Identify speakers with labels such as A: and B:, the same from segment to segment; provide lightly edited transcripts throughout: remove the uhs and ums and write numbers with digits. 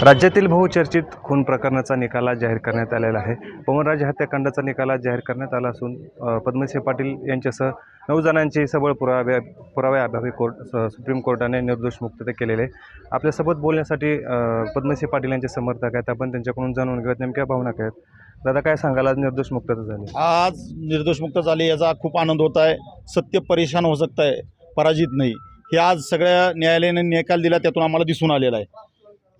A: राज्यातील बहुचर्चित खून प्रकरणाचा निकाल आज जाहीर करण्यात आलेला आहे. पवनराजे हत्याकांडाचा निकाल आज जाहीर करण्यात आला असून पद्मसिंह पाटील यांच्यासह 9 जणांची सबळ पुराव्याअभावी सुप्रीम कोर्टाने निर्दोष मुक्तता केलेले आहे. आपल्यासोबत बोलण्यासाठी पद्मसिंह पाटील यांचे समर्थक आहेत. आपण त्यांच्याकडून जाणून घेऊयात नेमक्या भावना काय आहेत. दादा, काय सांगाल, आज निर्दोष मुक्तता झाली?
B: आज निर्दोष मुक्त झाले याचा खूप आनंद होत आहे. सत्य परेशान हो सकता है, पराजित नाही, हे आज सगळ्या न्यायालयाने निकाल दिला त्यातून आम्हाला दिसून आलेलं आहे.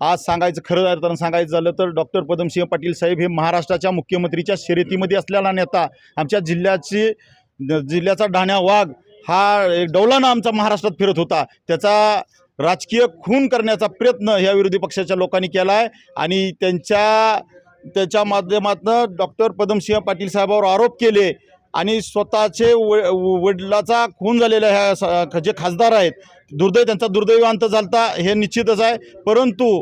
B: आज सांगायचं खरं अर्थानं सांगायचं झालं तर डॉक्टर पद्मसिंह पाटील साहेब हे महाराष्ट्राच्या मुख्यमंत्रीच्या शर्यतीमध्ये असलेला नेता, आमच्या जिल्ह्याचा ढाण्या वाघ हा एक डौलानं आमचा महाराष्ट्रात फिरत होता. त्याचा राजकीय खून करण्याचा प्रयत्न ह्या विरोधी पक्षाच्या लोकांनी केला आहे आणि त्याच्या माध्यमातून डॉक्टर पद्मसिंह पाटील साहेबांवर आरोप केले आणि स्वतःचे वडिलाचा खून झालेला ह्या जे खासदार आहेत, त्यांचा दुर्दैवी अंत झालता हे निश्चितच आहे. परंतु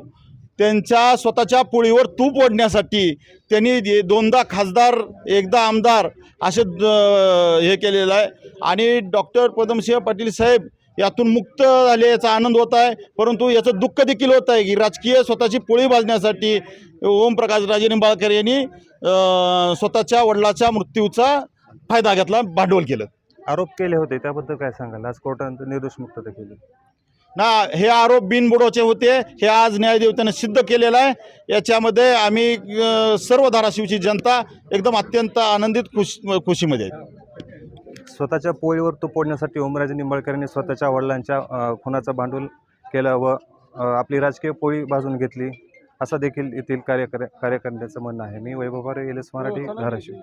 B: त्यांच्या स्वतःच्या पोळीवर तूप ओढण्यासाठी त्यांनी दोनदा खासदार एकदा आमदार असे हे केलेलं आहे आणि डॉक्टर पद्मसिंह पाटील साहेब यातून मुक्त झाले याचा आनंद होत आहे. परंतु याचं दुःख देखील होत आहे की राजकीय स्वतःची पोळी भाजण्यासाठी ओमप्रकाश राजे निंबाळकर यांनी स्वतःच्या वडिलाच्या मृत्यूचा फायदा घेतला, भांडवल केलं.
A: आरोप केले होते त्याबद्दल काय सांगाल? आज कोर्टाने निर्दोष मुक्तता केली
B: ना, हे आरोप बिनबुडाचे होते, हे आज न्यायदेवतेने सिद्ध केलेलं आहे. याच्यामध्ये आम्ही सर्व धाराशिवची जनता एकदम अत्यंत आनंदित खुशीमध्ये आहे.
A: स्वतःच्या पोळीवर तूप ओढण्यासाठी ओमराजे निंबाळकरांनी स्वतःच्या वडिलांच्या खुनाचं भांडवल केलं व आपली राजकीय पोळी भाजून घेतली, असं देखील येथील कार्यकर्त्यांचं म्हणणं आहे. मी वैभव भारे, LS मराठी, धाराशिव.